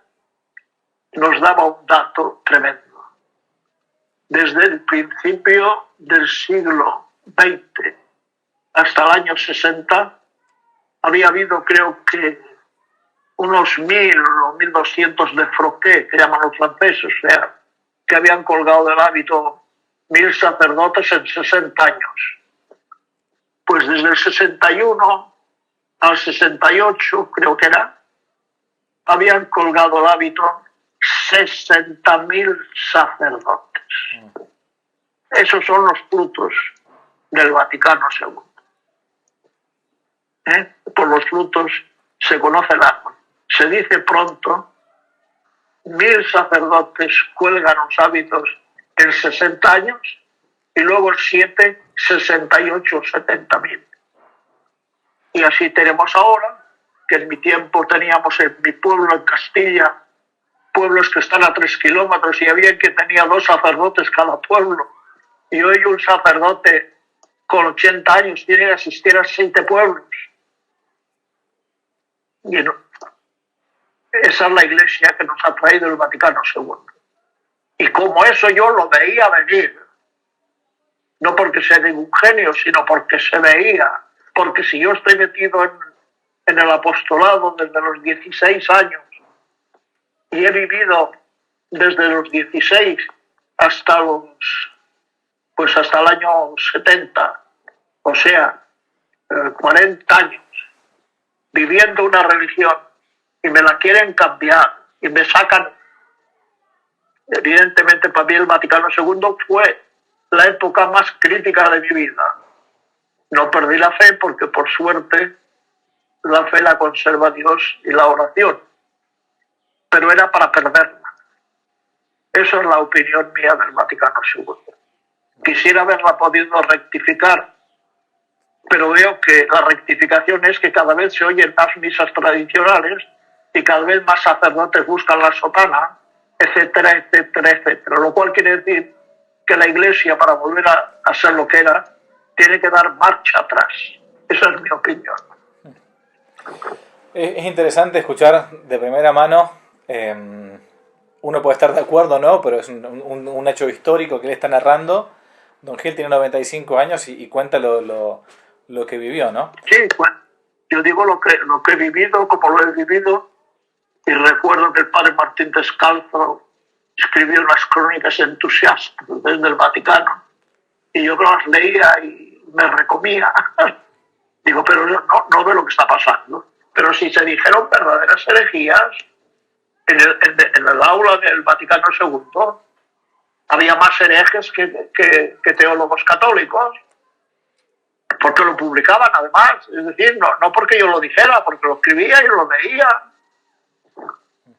nos daba un dato tremendo. Desde el principio del siglo XX hasta el año 60 había habido, creo que, unos 1000 o 1200 de Froquet, que llaman los franceses, o sea, que habían colgado del hábito 1000 sacerdotes en 60 años. Pues desde el 61 al 68, creo que era, habían colgado el hábito 60.000 sacerdotes. Esos son los frutos del Vaticano II. Por los frutos se conoce el árbol. Se dice pronto, 1000 sacerdotes cuelgan los hábitos en 60 años y luego el 7, 68 o 70.000. Y así tenemos ahora, que en mi tiempo teníamos en mi pueblo, en Castilla, pueblos que están a 3 kilómetros y había que tenía 2 sacerdotes cada pueblo. Y hoy un sacerdote con 80 años tiene que asistir a 7 pueblos. Y no, esa es la Iglesia que nos ha traído el Vaticano II. Y como eso yo lo veía venir, no porque sea ningún genio, sino porque se veía, porque si yo estoy metido en el apostolado desde los 16 años y he vivido desde los 16 hasta hasta el año 70, o sea, 40 años, viviendo una religión y me la quieren cambiar y me sacan. Evidentemente para mí el Vaticano II fue la época más crítica de mi vida. No perdí la fe porque por suerte la fe la conserva Dios y la oración, pero era para perderla. Esa es la opinión mía del Vaticano II. Quisiera haberla podido rectificar, pero veo que la rectificación es que cada vez se oyen más misas tradicionales y cada vez más sacerdotes buscan la sotana, etcétera, etcétera, etcétera. Lo cual quiere decir que la Iglesia, para volver a ser lo que era, tiene que dar marcha atrás. Esa es mi opinión. Es interesante escuchar de primera mano. Uno puede estar de acuerdo o no, pero es un hecho histórico que él está narrando. Don Gil tiene 95 años y cuenta lo que vivió, ¿no? Sí, bueno, yo digo lo que he vivido, como lo he vivido, y recuerdo que el padre Martín Descalzo escribió unas crónicas entusiastas desde el Vaticano, y yo las leía y me recomía. Digo, pero no veo lo que está pasando. Pero si se dijeron verdaderas herejías, en el aula del Vaticano II había más herejes que teólogos católicos, porque lo publicaban además. Es decir, no porque yo lo dijera, porque lo escribía y lo leía.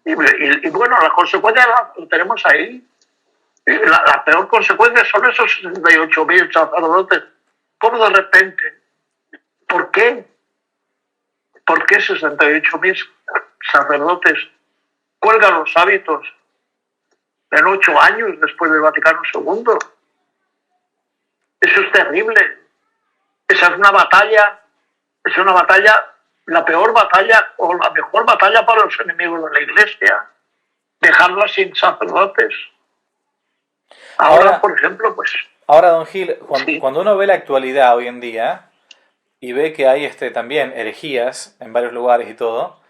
Y bueno, la consecuencia la tenemos ahí. La peor consecuencia son esos 68.000 sacerdotes. ¿Cómo de repente? ¿Por qué? ¿Por qué 68.000 sacerdotes cuelgan los hábitos en 8 años después del Vaticano II? Eso es terrible. Esa es una batalla, la peor batalla o la mejor batalla para los enemigos de la Iglesia. Dejarla sin sacerdotes. Ahora, por ejemplo, pues... Ahora, don Gil, sí. cuando uno ve la actualidad hoy en día, y ve que hay también herejías en varios lugares y todo,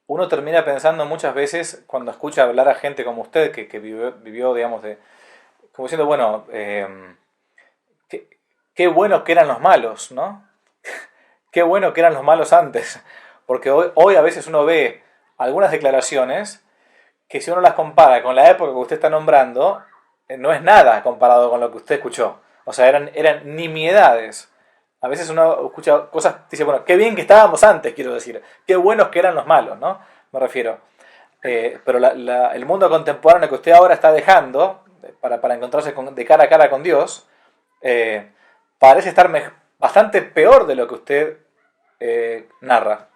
uno termina pensando muchas veces cuando escucha hablar a gente como usted que vivió, digamos, como diciendo, bueno, qué, qué bueno que eran los malos, ¿no? Qué bueno que eran los malos antes. Porque hoy a veces uno ve algunas declaraciones que si uno las compara con la época que usted está nombrando, no es nada comparado con lo que usted escuchó. O sea, eran nimiedades. A veces uno escucha cosas, dice, bueno, qué bien que estábamos antes, quiero decir. Qué buenos que eran los malos, ¿no? Me refiero. Pero el mundo contemporáneo que usted ahora está dejando para encontrarse de cara a cara con Dios, parece estar bastante peor de lo que usted narra.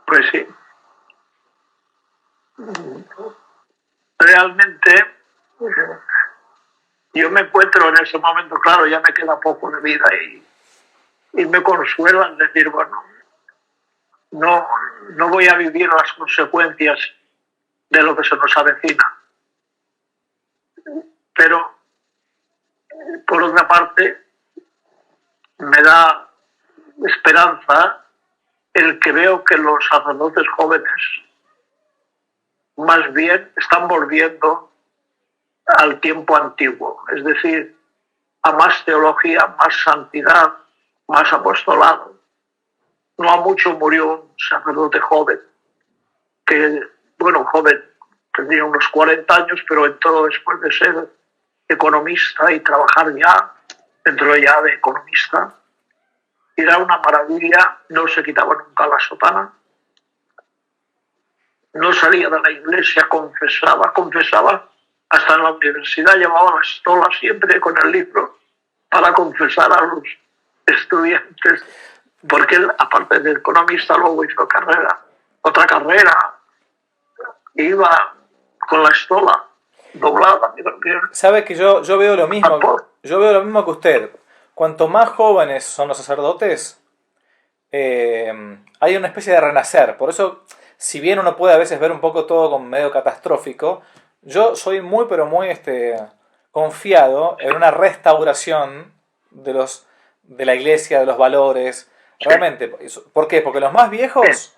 Pues sí. Realmente yo me encuentro en ese momento, claro, ya me queda poco de vida y me consuelo al decir, bueno, no voy a vivir las consecuencias de lo que se nos avecina. Pero, por otra parte, me da esperanza el que veo que los sacerdotes jóvenes más bien están volviendo al tiempo antiguo, es decir, a más teología, más santidad, más apostolado. No ha mucho murió un sacerdote joven, que, bueno, joven, tendría unos 40 años, pero entró después de ser economista y trabajar ya, entró ya de economista. Y era una maravilla, no se quitaba nunca la sotana, no salía de la iglesia, confesaba, hasta en la universidad llevaba la estola siempre con el libro para confesar a los estudiantes, porque él, aparte de economista, luego hizo otra carrera, iba con la estola doblada. Sabe que yo veo lo mismo, que usted. Cuanto más jóvenes son los sacerdotes, hay una especie de renacer. Por eso, si bien uno puede a veces ver un poco todo como medio catastrófico, yo soy muy, pero muy confiado en una restauración de la iglesia, de los valores. Realmente. ¿Por qué? Porque los más viejos,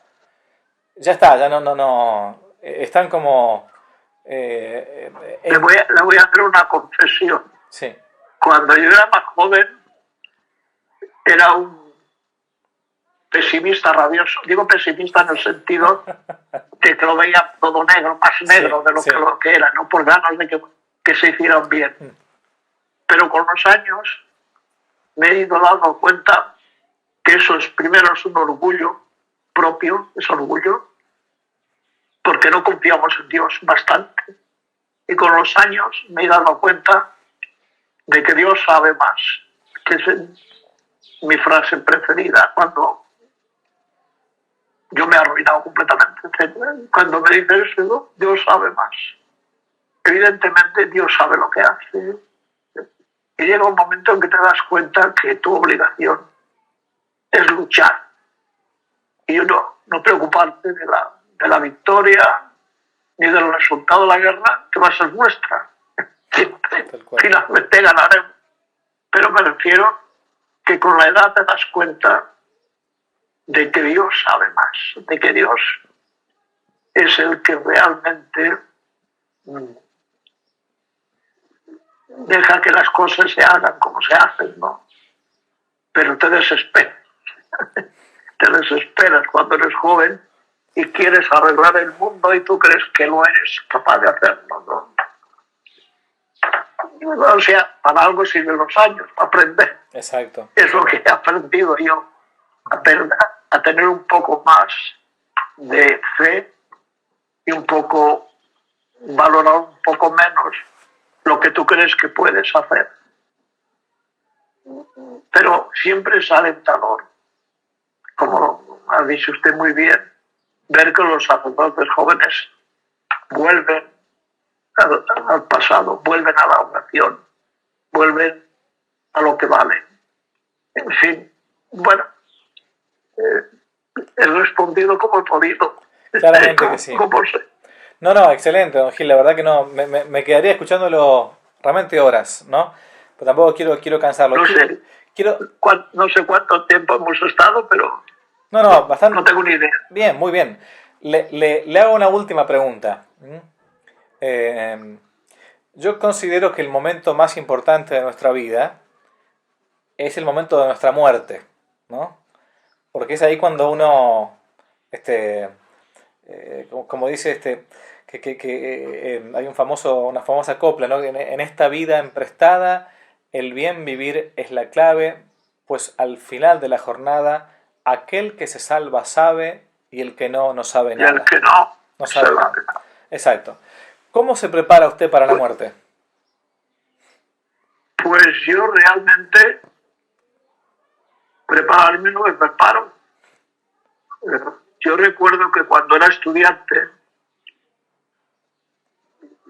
ya está, ya no, están como... Le voy a hacer una confesión. Sí. Cuando yo era más joven, era un pesimista rabioso. Digo pesimista en el sentido de que lo veía todo negro, más negro de lo que era, no por ganas de que se hicieran bien. Pero con los años me he ido dando cuenta que eso es, primero, es un orgullo propio, es orgullo, porque no confiamos en Dios bastante. Y con los años me he dado cuenta de que Dios sabe más, que es mi frase preferida cuando yo me he arruinado completamente. Cuando me dice eso, Dios sabe más. Evidentemente Dios sabe lo que hace. Y llega un momento en que te das cuenta que tu obligación es luchar. Y no preocuparte de la victoria ni del resultado de la guerra, que va a ser nuestra. Finalmente ganaremos. Pero me refiero que con la edad te das cuenta de que Dios sabe más, de que Dios es el que realmente deja que las cosas se hagan como se hacen, ¿no? Pero te desesperas. Te desesperas cuando eres joven y quieres arreglar el mundo y tú crees que no eres capaz de hacerlo, ¿no? O sea, para algo sirven los años, para aprender. Exacto. Es lo que he aprendido yo, a tener un poco más de fe y valorar un poco menos lo que tú crees que puedes hacer. Pero siempre es alentador, como ha dicho usted muy bien, ver que los sacerdotes jóvenes vuelven al pasado, vuelven a la oración, vuelven a lo que vale. En fin, bueno, he respondido como he podido. Claramente que sí. No, excelente, don Gil, la verdad que no, me quedaría escuchándolo realmente horas, ¿no? Pero tampoco quiero cansarlo. No sé. quiero... No sé cuánto tiempo hemos estado, pero No, bastante... no tengo ni idea. Bien, muy bien. Le hago una última pregunta. Yo considero que el momento más importante de nuestra vida es el momento de nuestra muerte, ¿no? Porque es ahí cuando uno, como dice, hay una famosa copla, ¿no? En esta vida emprestada, el bien vivir es la clave, pues al final de la jornada, aquel que se salva sabe y el que no, no sabe Y el nada. que no, No se sabe va. nada. Exacto. ¿Cómo se prepara usted para la muerte? Pues yo realmente prepararme no me preparo. Yo recuerdo que cuando era estudiante,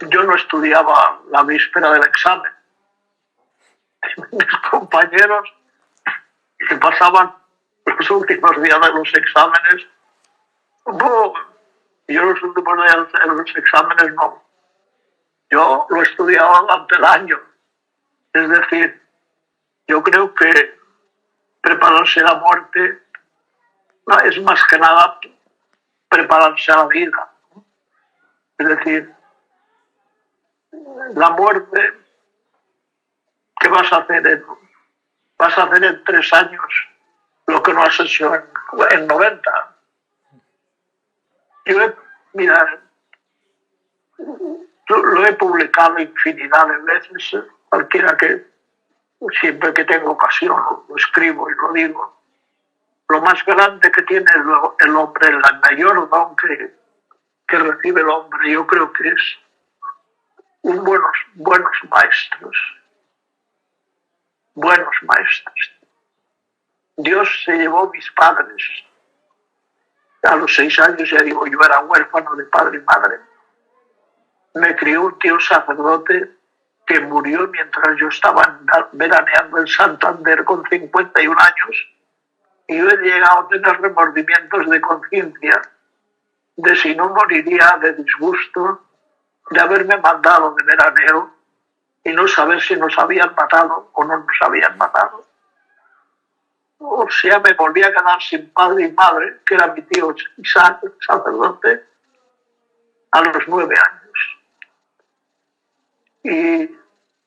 yo no estudiaba la víspera del examen. Mis compañeros se pasaban los últimos días de los exámenes. Yo los últimos días de los exámenes no. Yo lo estudiaba durante el año. Es decir, yo creo que prepararse a la muerte es más que nada prepararse a la vida. Es decir, la muerte, ¿qué vas a hacer? Vas a hacer en 3 años lo que no has hecho en 90. Mira, lo he publicado infinidad de veces, cualquiera que, siempre que tengo ocasión, lo escribo y lo digo. Lo más grande que tiene el hombre, el mayor don que recibe el hombre, yo creo que es buenos maestros. Buenos maestros. Dios se llevó mis padres. A los 6 años, ya digo, yo era huérfano de padre y madre. Me crió un tío sacerdote que murió mientras yo estaba veraneando en Santander con 51 años. Y yo he llegado a tener remordimientos de conciencia de si no moriría de disgusto de haberme mandado de veraneo y no saber si nos habían matado o no nos habían matado. O sea, me volví a quedar sin padre y madre, que era mi tío Isaac, el sacerdote, a los 9 años.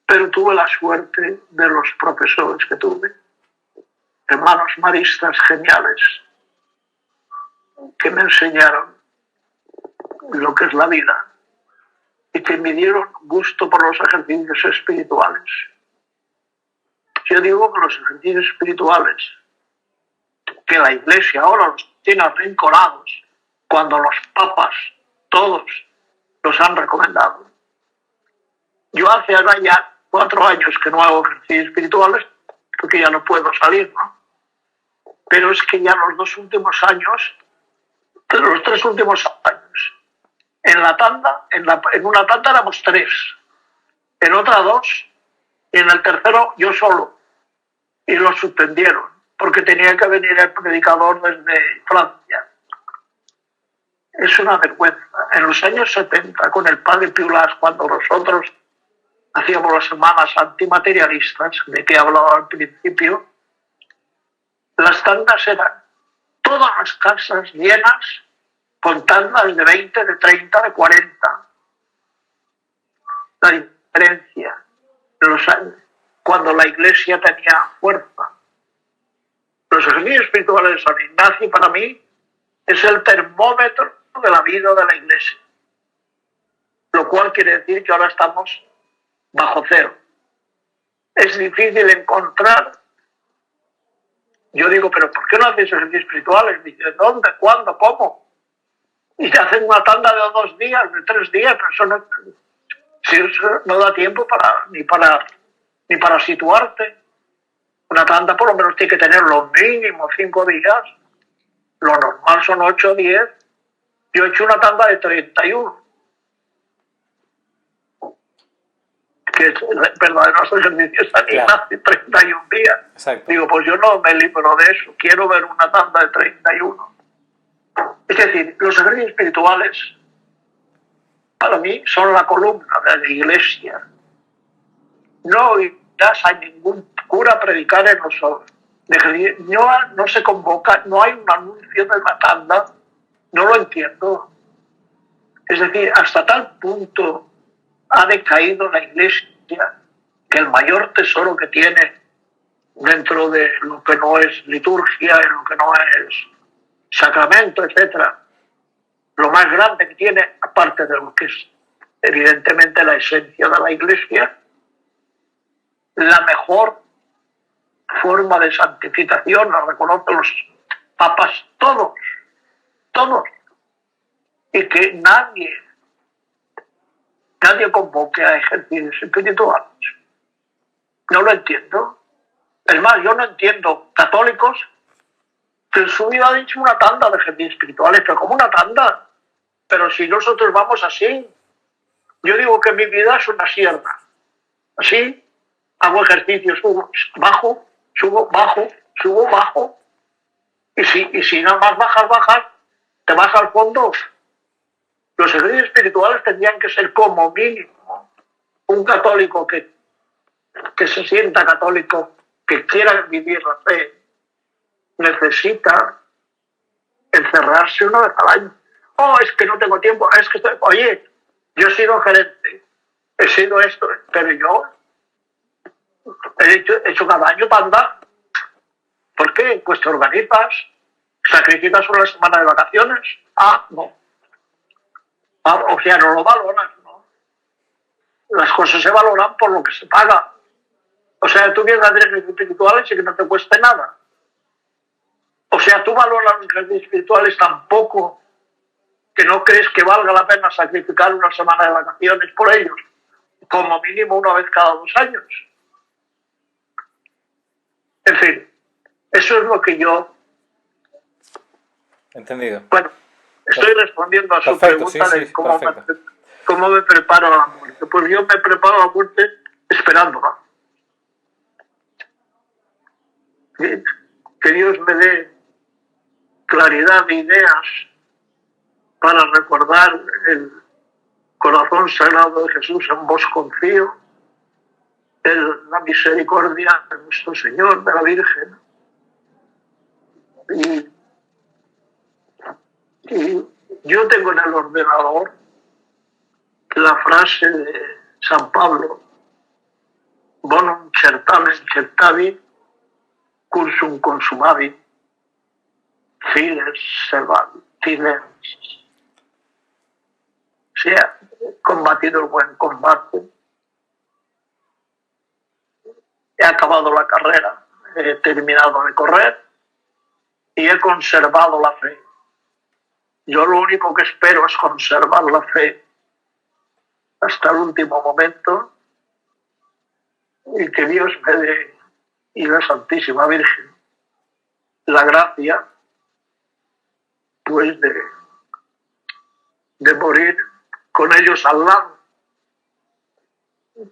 Pero tuve la suerte de los profesores que tuve, hermanos maristas geniales, que me enseñaron lo que es la vida y que me dieron gusto por los ejercicios espirituales. Yo digo que los ejercicios espirituales, que la Iglesia ahora los tiene arrinconados, cuando los papas, todos, los han recomendado. Yo hace ahora ya 4 años que no hago ejercicios espirituales, porque ya no puedo salir, ¿no? Pero es que ya los 3 últimos años, en una tanda éramos 3, en otra 2, y en el tercero yo solo. Y lo suspendieron, porque tenía que venir el predicador desde Francia. Es una vergüenza. En los años 70, con el padre Piulás, cuando nosotros hacíamos las semanas antimaterialistas, de que hablaba al principio, las tandas eran todas las casas llenas con tandas de 20, de 30, de 40. La diferencia en los años, cuando la Iglesia tenía fuerza. Los ejercicios espirituales de San Ignacio, para mí, es el termómetro de la vida de la Iglesia. Lo cual quiere decir que ahora estamos bajo cero. Es difícil encontrar. Yo digo, ¿pero por qué no hacéis ejercicios espirituales? Dice, ¿dónde? ¿Cuándo? ¿Cómo? Y te hacen una tanda de 2 días, de 3 días, pero eso no da tiempo ni para situarte. Una tanda por lo menos tiene que tener lo mínimo 5 días. Lo normal son 8 o 10. Yo he hecho una tanda de 31. Que es verdaderos ejercicios San Ignacio, 31 días. Exacto. Digo, pues yo no me libro de eso. Quiero ver una tanda de 31. Es decir, los ejercicios espirituales para mí son la columna de la Iglesia. No irás a ningún cura predicar en los no se convoca, no hay un anuncio de la tanda, no lo entiendo. Es decir, hasta tal punto ha decaído la Iglesia que el mayor tesoro que tiene dentro de lo que no es liturgia, en lo que no es sacramento, etcétera, lo más grande que tiene, aparte de lo que es evidentemente la esencia de la Iglesia, la mejor forma de santificación la reconocen los papas todos, y que nadie convoque a ejercicios espirituales. No lo entiendo. Es más, yo no entiendo católicos que en su vida han hecho una tanda de ejercicios espirituales, pero como una tanda. Pero si nosotros vamos así, yo digo que mi vida es una sierra. Así, hago ejercicios, subo, bajo, subo, bajo, subo, bajo. Y si nada más bajas, te vas al fondo. Los ejercicios espirituales tendrían que ser como mínimo un católico que se sienta católico, que quiera vivir la fe, necesita encerrarse una vez al año. Oh, es que no tengo tiempo, es que oye, yo he sido gerente, he sido esto, pero yo he hecho cada año tanda. ¿Por qué? Pues te organizas, sacrificas una semana de vacaciones. No. O sea, no lo valoras, ¿no? Las cosas se valoran por lo que se paga. O sea, tú vienes a hacer ejercicios espirituales y que no te cueste nada. O sea, tú valoras los ejercicios espirituales tan poco que no crees que valga la pena sacrificar una semana de vacaciones por ellos, como mínimo una vez cada 2 años. En fin, eso es lo que yo... Entendido. Bueno, estoy respondiendo a su pregunta de cómo me preparo a la muerte. Pues yo me preparo a la muerte esperándola. Que Dios me dé claridad de ideas para recordar el corazón sagrado de Jesús, en vos confío, la misericordia de nuestro Señor, de la Virgen. Y yo tengo en el ordenador la frase de San Pablo: bonum certamen certavi, cursum consumabit, fides servant, fides. Sí, he combatido el buen combate, he acabado la carrera, he terminado de correr y he conservado la fe. Yo lo único que espero es conservar la fe hasta el último momento y que Dios me dé, y la Santísima Virgen, la gracia pues de morir con ellos al lado.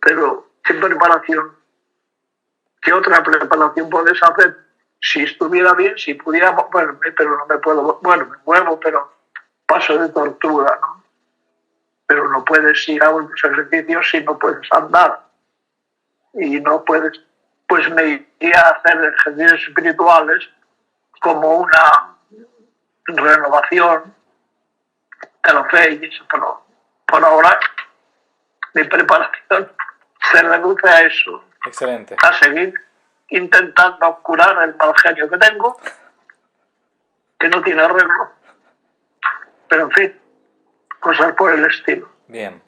Pero ¿qué preparación? ¿Qué otra preparación puedes hacer? Si estuviera bien, si pudiera moverme, pero no me puedo, bueno, me muevo, pero paso de tortuga, ¿no? Pero no puedes ir a unos ejercicios si no puedes andar. Y no puedes, pues me iría a hacer ejercicios espirituales como una renovación de la fe y eso, pero por ahora mi preparación se reduce a eso. Excelente. A seguir intentando curar el mal genio que tengo, que no tiene arreglo, pero en fin, cosas por el estilo. Bien.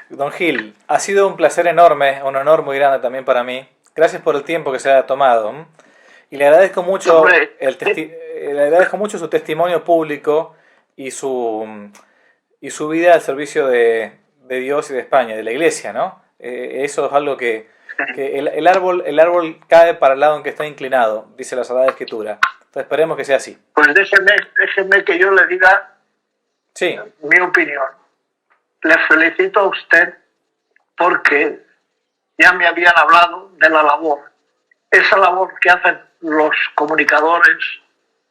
Don Gil, ha sido un placer enorme, un honor muy grande también para mí. Gracias por el tiempo que se ha tomado. Y le agradezco mucho, le agradezco mucho su testimonio público y su vida al servicio de Dios y de España, de la Iglesia, ¿no? Eso es algo que el árbol cae para el lado en que está inclinado, dice la Sagrada Escritura. Entonces esperemos que sea así. Pues déjeme que yo le diga mi opinión. Le felicito a usted porque ya me habían hablado de la labor. Esa labor que hacen los comunicadores,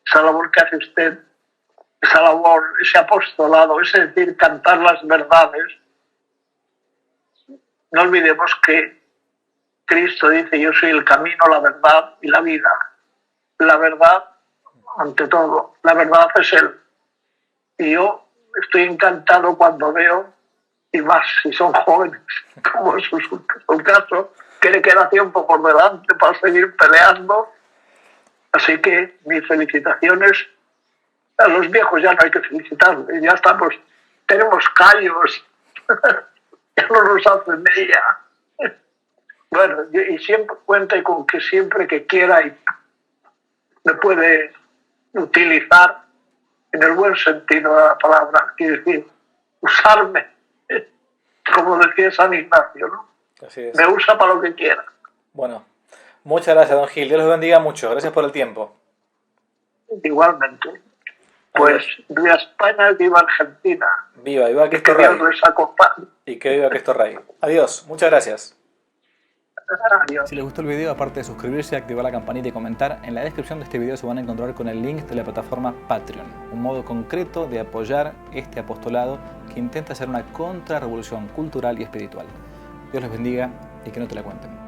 esa labor que hace usted, esa labor, ese apostolado, es decir, cantar las verdades. No olvidemos que Cristo dice, yo soy el camino, la verdad y la vida. La verdad, ante todo, la verdad es Él. Y yo estoy encantado cuando veo, y más si son jóvenes, como es su caso, que le queda tiempo por delante para seguir peleando. Así que mis felicitaciones. A los viejos ya no hay que felicitarles, ya estamos, tenemos callos, ya no nos hacen ella. Bueno, y siempre cuenta con que siempre que quiera y me puede utilizar en el buen sentido de la palabra, quiere decir, usarme, como decía San Ignacio, ¿no? Así es. Me usa para lo que quiera. Bueno, muchas gracias, don Gil. Dios los bendiga mucho. Gracias por el tiempo. Igualmente. Pues viva España, viva Argentina. Viva Cristo que Dios Rey. les acompañe. Y que viva Cristo Rey. Adiós, muchas gracias. Adiós. Si les gustó el video, aparte de suscribirse, activar la campanita y comentar, en la descripción de este video se van a encontrar con el link de la plataforma Patreon, un modo concreto de apoyar este apostolado que intenta hacer una contrarrevolución cultural y espiritual. Dios les bendiga y que no te la cuenten.